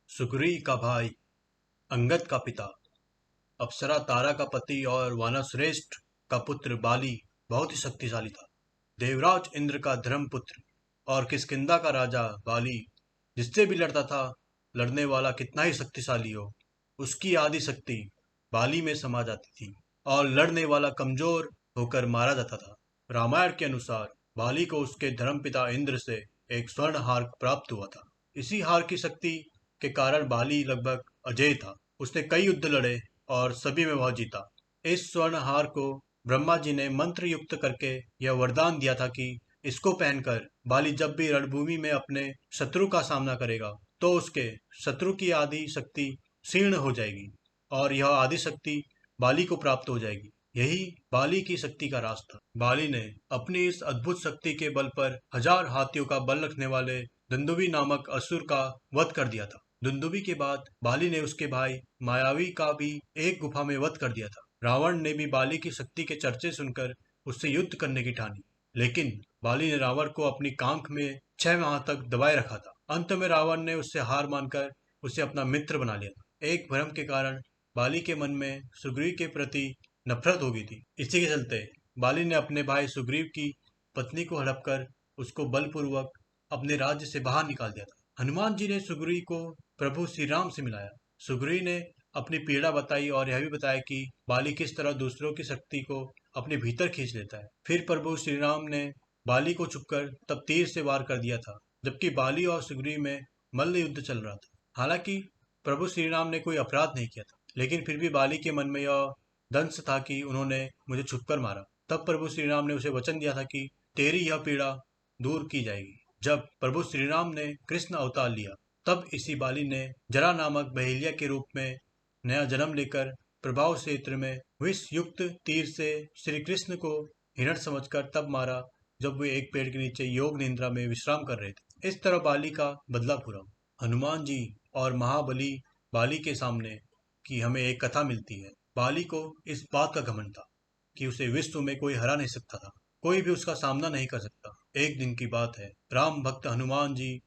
सुग्रीव का भाई, अंगद का पिता, अप्सरा तारा का पति और वानरश्रेष्ठ का पुत्र बाली बहुत ही शक्तिशाली था। देवराज इंद्र का धर्मपुत्र और किष्किंधा का राजा बाली जिससे भी लड़ता था, लड़ने वाला कितना ही शक्तिशाली हो, उसकी आदि शक्ति बाली में समा जाती थी और लड़ने वाला कमजोर होकर मारा जाता था। रामायण के अनुसार बाली को उसके धर्मपिता इंद्र से एक स्वर्ण हार प्राप्त हुआ था। इसी हार की शक्ति के कारण बाली लगभग अजेय था। उसने कई युद्ध लड़े और सभी में वह जीता। इस स्वर्ण हार को ब्रह्मा जी ने मंत्र युक्त करके यह वरदान दिया था कि इसको पहनकर बाली जब भी रणभूमि में अपने शत्रु का सामना करेगा तो उसके शत्रु की आदि शक्ति क्षीण हो जाएगी और यह आदि शक्ति बाली को प्राप्त हो जाएगी। यही बाली की शक्ति का राज था। बाली ने अपनी इस अद्भुत शक्ति के बल पर 1000 हाथियों का बल रखने वाले दुंदुभी नामक असुर का वध कर दिया था। दुंदुभी के बाद बाली ने उसके भाई मायावी का भी एक गुफा में वध कर दिया था। रावण ने भी बाली की शक्ति के चर्चे सुनकर उससे युद्ध करने की ठानी, लेकिन बाली ने रावण को अपनी कांख में 6 माह तक दबाए रखा था। अंत में रावण ने उससे हार मानकर उसे अपना मित्र बना लिया था। एक भ्रम के कारण बाली के मन में सुग्रीव के प्रति नफरत हो गई थी। इसी के चलते बाली ने अपने भाई सुग्रीव की पत्नी को हड़प कर उसको बलपूर्वक अपने राज्य से बाहर निकाल दिया था। हनुमान जी ने सुग्रीव को प्रभु श्री राम से मिलाया। सुग्रीव ने अपनी पीड़ा बताई और यह भी बताया कि बाली किस तरह दूसरों की शक्ति को अपने भीतर खींच लेता है। फिर प्रभु श्री राम ने बाली को छुपकर तब तीर से वार कर दिया था, जबकि बाली और सुग्रीव में मल्ल युद्ध चल रहा था। हालांकि प्रभु श्री राम ने कोई अपराध नहीं किया था, लेकिन फिर भी बाली के मन में यह दंश था कि उन्होंने मुझे छुपकर मारा। तब प्रभु श्री राम ने उसे वचन दिया था कि तेरी यह पीड़ा दूर की जाएगी। जब प्रभु श्री राम ने कृष्ण अवतार लिया, तब इसी बाली ने जरा नामक बहेलिया के रूप में नया जन्म लेकर प्रभाव क्षेत्र में विष युक्त तीर से श्री कृष्ण को हिरण समझकर तब मारा जब वे एक पेड़ के नीचे योग निद्रा में विश्राम कर रहे थे। इस तरह बाली का बदला पूरा। हनुमान जी और महाबली बाली के सामने की हमें एक कथा मिलती है। बाली को इस बात का घमंड था कि उसे विश्व में कोई हरा नहीं सकता था, कोई भी उसका सामना नहीं कर सकता। एक दिन की बात है, राम भक्त हनुमान जी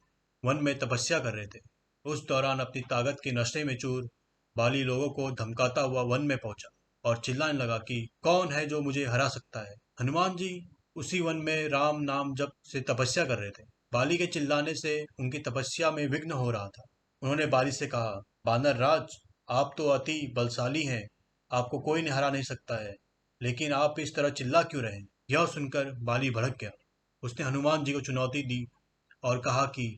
वन में तपस्या कर रहे थे। उस दौरान अपनी ताकत के नशे में चूर बाली लोगों को धमकाता हुआ वन में पहुंचा और चिल्लाने लगा कि कौन है जो मुझे हरा सकता है। हनुमान जी उसी वन में राम नाम जप से तपस्या कर रहे थे। बाली के चिल्लाने से उनकी तपस्या में विघ्न हो रहा था। उन्होंने बाली से कहा, बानर राज, आप तो अति बलशाली हैं, आपको कोई नहीं हरा नहीं सकता है, लेकिन आप इस तरह चिल्ला क्यों रहे हैं? यह सुनकर बाली भड़क गया। उसने हनुमान जी को चुनौती दी और कहा कि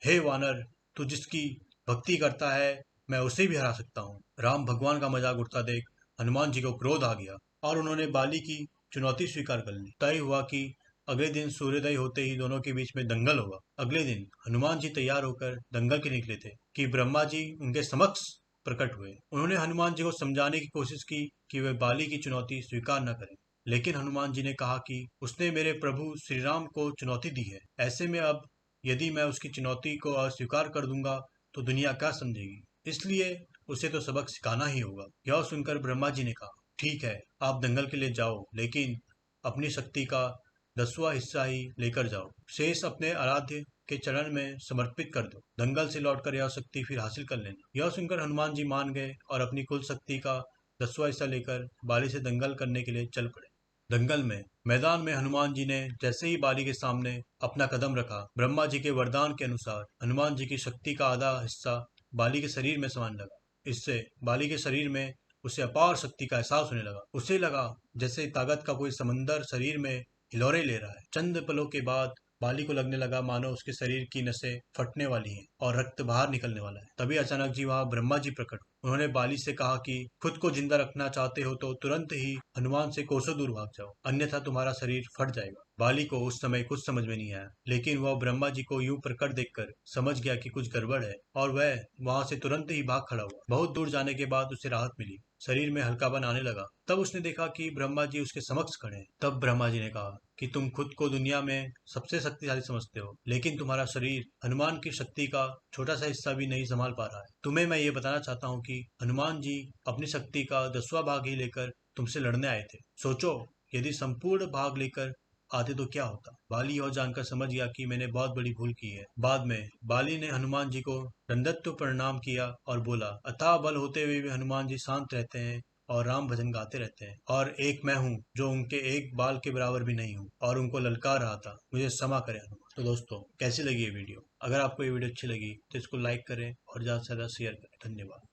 हे वानर, तू जिसकी भक्ति करता है मैं उसे भी हरा सकता हूँ। राम भगवान का मजाक उड़ता देख हनुमान जी को क्रोध आ गया और उन्होंने बाली की चुनौती स्वीकार कर ली। तय हुआ कि अगले दिन सूर्योदय होते ही दोनों के बीच में दंगल होगा। अगले दिन हनुमान जी तैयार होकर दंगल के निकले थे कि ब्रह्मा जी उनके समक्ष प्रकट हुए। उन्होंने हनुमान जी को समझाने की कोशिश की कि वे बाली की चुनौती स्वीकार न करें, लेकिन हनुमान जी ने कहा कि उसने मेरे प्रभु श्री राम को चुनौती दी है। ऐसे में अब यदि मैं उसकी चुनौती को अस्वीकार कर दूंगा तो दुनिया क्या समझेगी, इसलिए उसे तो सबक सिखाना ही होगा। यह सुनकर ब्रह्मा जी ने कहा, ठीक है, आप दंगल के लिए जाओ, लेकिन अपनी शक्ति का 10वां हिस्सा ही लेकर जाओ। शेष अपने आराध्य के चरण में समर्पित कर दो। दंगल से लौटकर यह शक्ति फिर हासिल कर लेना। यह सुनकर हनुमान जी मान गए और अपनी कुल शक्ति का 10वां हिस्सा लेकर बाली से दंगल करने के लिए चल पड़े। दंगल में मैदान में हनुमान जी ने जैसे ही बाली के सामने अपना कदम रखा, ब्रह्मा जी के वरदान के अनुसार हनुमान जी की शक्ति का आधा हिस्सा बाली के शरीर में समाने लगा। इससे बाली के शरीर में उसे अपार शक्ति का एहसास होने लगा। उसे लगा जैसे ताकत का कोई समंदर शरीर में हिलोरे ले रहा है। चंद पलों के बाद बाली को लगने लगा मानो उसके शरीर की नसें फटने वाली हैं और रक्त बाहर निकलने वाला है। तभी अचानक जी वहां ब्रह्मा जी प्रकट हुए। उन्होंने बाली से कहा कि खुद को जिंदा रखना चाहते हो तो तुरंत ही हनुमान से कोसों दूर भाग जाओ, अन्यथा तुम्हारा शरीर फट जाएगा। बाली को उस समय कुछ समझ में नहीं आया, लेकिन वह ब्रह्मा जी को यूं प्रकट देखकर समझ गया कि कुछ गड़बड़ है और वह वहां से तुरंत ही भाग खड़ा हुआ। बहुत दूर जाने के बाद उसे राहत मिली, शरीर में हल्कापन आने लगा। तब उसने देखा कि ब्रह्मा जी उसके समक्ष खड़े हैं। तब ब्रह्मा जी ने कहा कि तुम खुद को दुनिया में सबसे शक्तिशाली समझते हो, लेकिन तुम्हारा शरीर हनुमान की शक्ति का छोटा सा हिस्सा भी नहीं संभाल पा रहा है। तुम्हें मैं ये बताना चाहता हूँ कि हनुमान जी अपनी शक्ति का 10वां भाग ही लेकर तुमसे लड़ने आए थे। सोचो, यदि संपूर्ण भाग लेकर आते तो क्या होता। बाली और जानकर समझ गया कि मैंने बहुत बड़ी भूल की है। बाद में बाली ने हनुमान जी को दंडवत प्रणाम किया और बोला, अथाह बल होते हुए भी हनुमान जी शांत रहते हैं और राम भजन गाते रहते हैं, और एक मैं हूँ जो उनके एक बाल के बराबर भी नहीं हूँ और उनको ललकार रहा था, मुझे क्षमा करें हनुमान। तो दोस्तों, कैसी लगी ये वीडियो? अगर आपको ये वीडियो अच्छी लगी तो इसको लाइक करें और ज़्यादा से ज़्यादा शेयर करें। धन्यवाद।